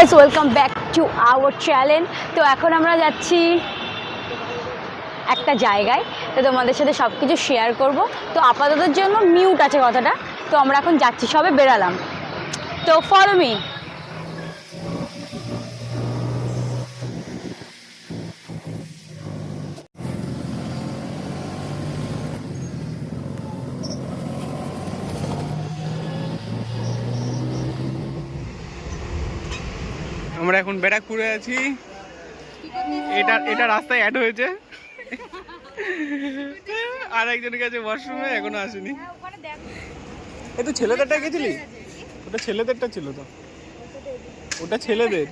Guys, welcome back to our channel. তো এখন আমরা যাচ্ছি একটা জায়গায়, তো তোমাদের সাথে সব কিছু শেয়ার করব। তো আপাতত জন্য মিউট আছে কথাটা। তো আমরা এখন যাচ্ছি, সবে বেরালাম। তো ফলো মি। আমরা এখন ব্যারাকপুরে আছি। এটা রাস্তায় অ্যাড হয়েছে। আর একজনের কাছে ওয়াশরুমে এখনো আসেনি। এই তো ছেলেদেরটা গেছিলি? ওটা ছেলেদেরটা ছিল তো, ওটা ছেলেদের।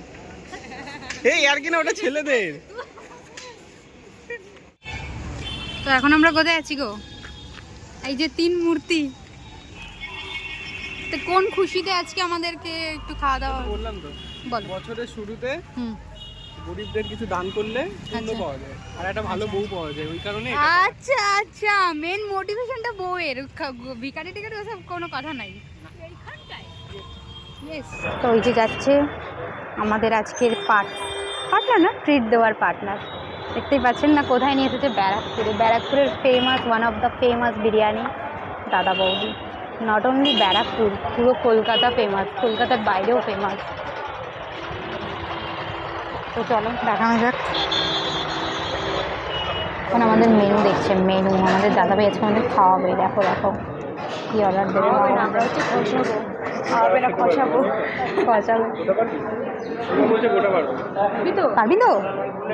এই আর কি না, ওটা ছেলেদের। তো এখন আমরা কোথায় আছি গো? এই যে তিন মূর্তি, তো কোন খুশিতে আজকে আমাদেরকে একটু খাওয়া দাওয়া? বললাম তো, বল। বছরের শুরুতে গরিবদের কিছু দান করলে পুণ্য পাওয়া যায়, আর একটা ভালো বউ পাওয়া যায়। ওই কারণে আচ্ছা আচ্ছা, মেন মোটিভেশনটা বউয়ের, ভিখারি টিকারি ওসব কোনো কথা নাই। তো ওই যে যাচ্ছে আমাদের আজকের পার্টনার, না ট্রিট দেওয়ার পার্টনার। দেখতেই পাচ্ছেন না, কোথায় নিয়ে এসেছে? ব্যারাকপুরের famous, one of the famous biryani দাদা বৌদি। নট অনলি ব্যারাকপুর, পুরো কলকাতা ফেমাস, কলকাতার বাইরেও ফেমাস। তো চলো দেখানো যাক। এখন আমাদের মেনু দেখছে, মেনু আমাদের দাদাভাই আজকে আমাদের খাওয়াবে। দেখো দেখো কি অর্ডার দেবে। আমরা হচ্ছে খসাবো, খাওয়াবে না, খসাবো। পারবি তো?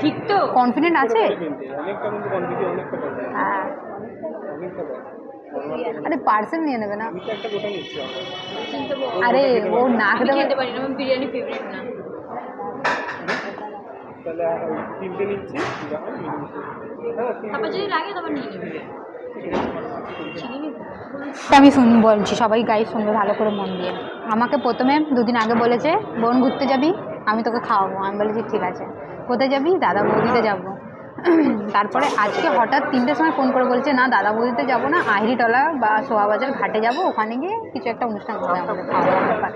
ঠিক তো? কনফিডেন্ট আছে? হ্যাঁ, আরে পার্সেল নিয়ে নেবে না? আরে ও নাক দেবে। খেতে পারি না, আমার বিরিয়ানি ফেভারিট না। তারপর যদি লাগে তখন নিয়ে নেবে। আমি বলছি, সবাই গাই শুনবে ভালো করে মন দিয়ে। আমাকে প্রথমে দুদিন আগে বলেছে, বোন ঘুরতে যাবি, আমি তোকে খাওয়াবো। আমি বলেছি ঠিক আছে। কোথায় যাবি? দাদা বৌদিতে যাবো। তারপরে আজকে হঠাৎ 3টের সময় ফোন করে বলছে, না দাদা বৌদিতে যাবো না, আহিরিটলা বা সোহাবাজার ঘাটে যাব, ওখানে গিয়ে কিছু একটা অনুষ্ঠান করবে আমাদের খাওয়া দাওয়ার ব্যাপার।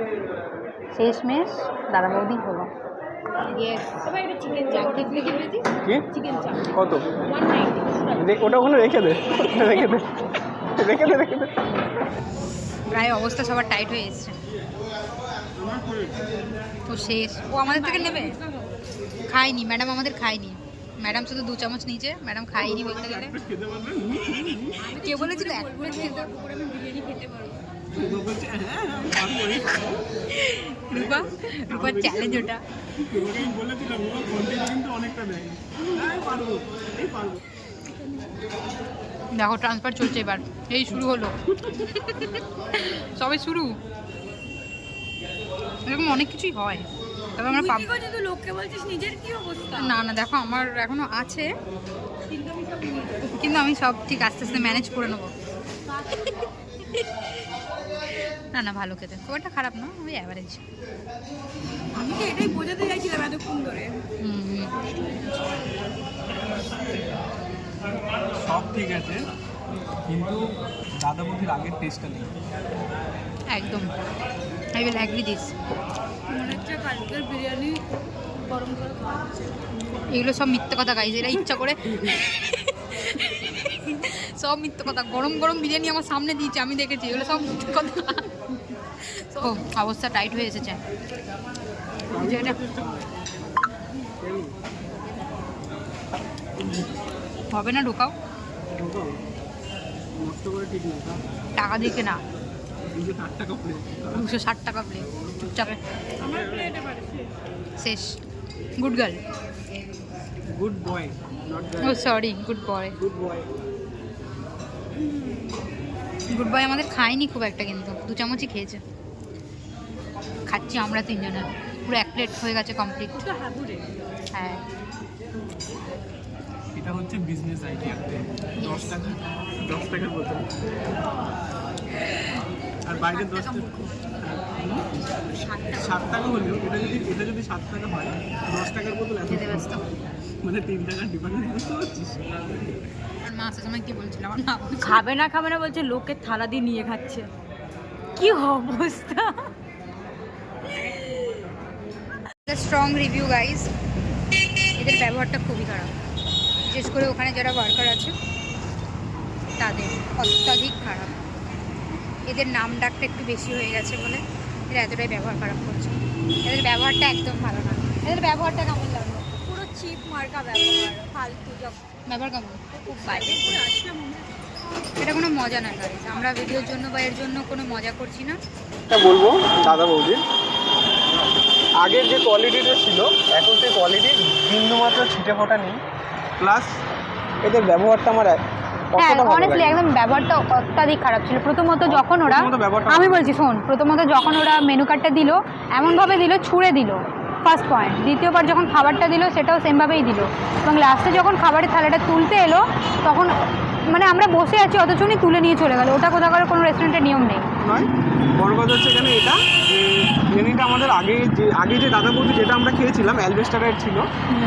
শেষমেশ দাদা বৌদি হলো। কত? ওটা ওখানে রেখে দে, রেখে দে, রেখে দে, রেখে দে। প্রায় অবস্থা সবার টাইট হয়ে এসছে। তো শেষ। ও আমাদের থেকে নেবে? খাইনি ম্যাডাম, আমাদের খাইনি ম্যাডাম, শুধু 2 চামচ নিচে। ম্যাডাম খাইনি বলতে গেলে। কে বলেছিল এক প্লেট খেতে? রূপার চ্যালেঞ্জ ওটা। দেখো ট্রান্সফার চলছে এবার, এই শুরু হলো, সবে শুরু। এরকম অনেক কিছুই হয়। তবে আমরা লোককে বলছিস, নিজের কি অবস্থা? না না, দেখো আমার এখনো আছে, কিন্তু আমি সব ঠিক আস্তে আস্তে ম্যানেজ করে নেবো। না না, ভালো খেতে, খুব একটা খারাপ না, ওই অ্যাভারেজ। আমি তো এটাই বোঝাতে চাইছিলাম এতক্ষণ ধরে। সব ঠিক আছে, কিন্তু দাদা বৌদির আগের টেস্টটা নেই। একদম, আই উইল অ্যাগ্রি দিস। মনে হচ্ছে কালকের বিরিয়ানি গরম করে খাওয়াচ্ছে। এগুলো সব মিথ্যে কথা গাইজ, এরা ইচ্ছা করে সব মিথ্যে কথা। গরম গরম বিরিয়ানি আমার সামনে দিয়েছে, আমি দেখেছি, এগুলো সব মিথ্যে কথা। ও অবস্থা টাইট হয়ে এসেছে। যেটা হবে না, ঢোকাও। টাকা দিয়ে না, 260 টাকা প্লেট। চুপচাপ শেষ। Good girl, good boy, oh sorry, good boy. Good boy আমাদের খায়নি খুব একটা, কিন্তু 2 চামচই খেয়েছে। খাচ্ছি আমরা 3 জনে, পুরো 1 প্লেট হয়ে গেছে কমপ্লিট। হ্যাঁ, এটা হচ্ছে বিজনেস আইডিয়া। 10 টাকার বোতল, আর বাইরে 7 টাকা হলেও এটা যদি 7 টাকা হয়, 10 টাকার বোতল খেতে ব্যস্ত। মানে 3 টাকার ডিফারেন্স, বুঝতে পারছিস? আর মা আসার সময় কি বলছিল, আমার না খাবে না খাবে না বলছে, লোকের থালা দিয়ে নিয়ে খাচ্ছে। কি অবস্থা! স্ট্রং রিভিউ গাইস, এদের ব্যবহারটা খুবই খারাপ, বিশেষ করে ওখানে যারা ওয়ার্কার আছে তাদের অত্যাধিক খারাপ। এদের নাম ডাকটা একটু বেশি হয়ে গেছে বলে এরা এতটাই ব্যবহার খারাপ করছে। এদের ব্যবহারটা একদম ভালো না। এদের ব্যবহারটা কেমন লাগলো? পুরো চিপ মার্কা ব্যবহার, ফালতু ব্যবহার কেমন? খুব বাজে করে আসলাম। এটা কোনো মজা না গাইস, আমরা ভিডিওর জন্য বা এর জন্য কোনো মজা করছি না। এটা বলবো দাদা বৌদির আগের যে কোয়ালিটিটা ছিল এখন সেই কোয়ালিটির বিন্দুমাত্র ছিটে ফোটা নেই, প্লাস এদের ব্যবহারটা আমার হ্যাঁ অনেস্টলি একদম ব্যবহারটা অত্যাধিক খারাপ ছিল। প্রথমত যখন ওরা, আমি বলছি শোন, প্রথমত যখন ওরা মেনু কার্ডটা দিল এমনভাবে দিল, ছুঁড়ে দিল, ফার্স্ট পয়েন্ট। দ্বিতীয়বার যখন খাবারটা দিল সেটাও সেমভাবেই দিল, এবং লাস্টে যখন খাবারের থালাটা তুলতে এলো তখন মানে আমরা বসে আছি অথচ উনি তুলে নিয়ে চলে গেল। ওটা কোথাকার কোনো রেস্টুরেন্টের নিয়ম নেই। নয়, বড় কথা হচ্ছে এখানে এটা বিরিয়ানিটা আমাদের আগে যে দাদা বৌদি যেটা আমরা খেয়েছিলাম অ্যালবেস্টারের ছিল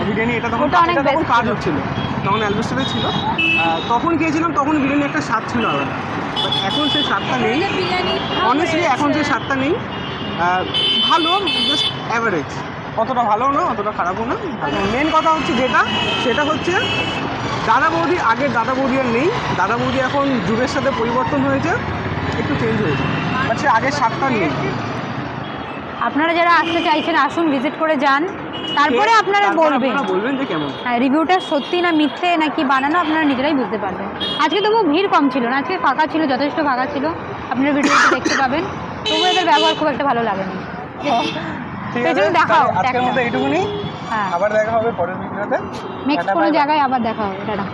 বিরিয়ানি, এটা তখন ওটা অনেক best কাজ হচ্ছিল, তখন অ্যালবেস্টারের ছিল, তখন খেয়েছিলাম, তখন বিরিয়ানি একটা স্বাদ ছিল আলাদা। বাট এখন সেই স্বাদটা নেই, অনেস্টলি এখন সেই স্বাদটা নেই। ভালো, জাস্ট অ্যাভারেজ, অতটা ভালো না অতটা খারাপও না। মেন কথা হচ্ছে সেটা হচ্ছে দাদা বৌদি, আগের দাদা বৌদি আর নেই। দাদা বৌদি এখন যুগের সাথে পরিবর্তন হয়েছে, একটু চেঞ্জ হয়েছে, বাট সে আগের স্বাদটা নেই। আপনারা যারা আসতে চাইছেন আসুন, ভিজিট করে যান, তারপরে আপনারা বলবেন যে কেমন। হ্যাঁ, রিভিউটা সত্যি না মিথ্যে নাকি বানানো আপনারা নিজেরাই বুঝতে পারবেন। আজকে তবু ভিড় কম ছিল না, আজকে ফাঁকা ছিল, যথেষ্ট ফাঁকা ছিল, আপনারা ভিডিওতে দেখতে পাবেন। তবু এদের ব্যবহার খুব একটা ভালো লাগেনি। ঠিক আছে, দেখাও আজকের মতো এইটুকুনি, হ্যাঁ, আবার দেখা হবে পরের ভিডিওতে। নেক্সট কোনো জায়গায় আবার দেখা হবে। টাটা।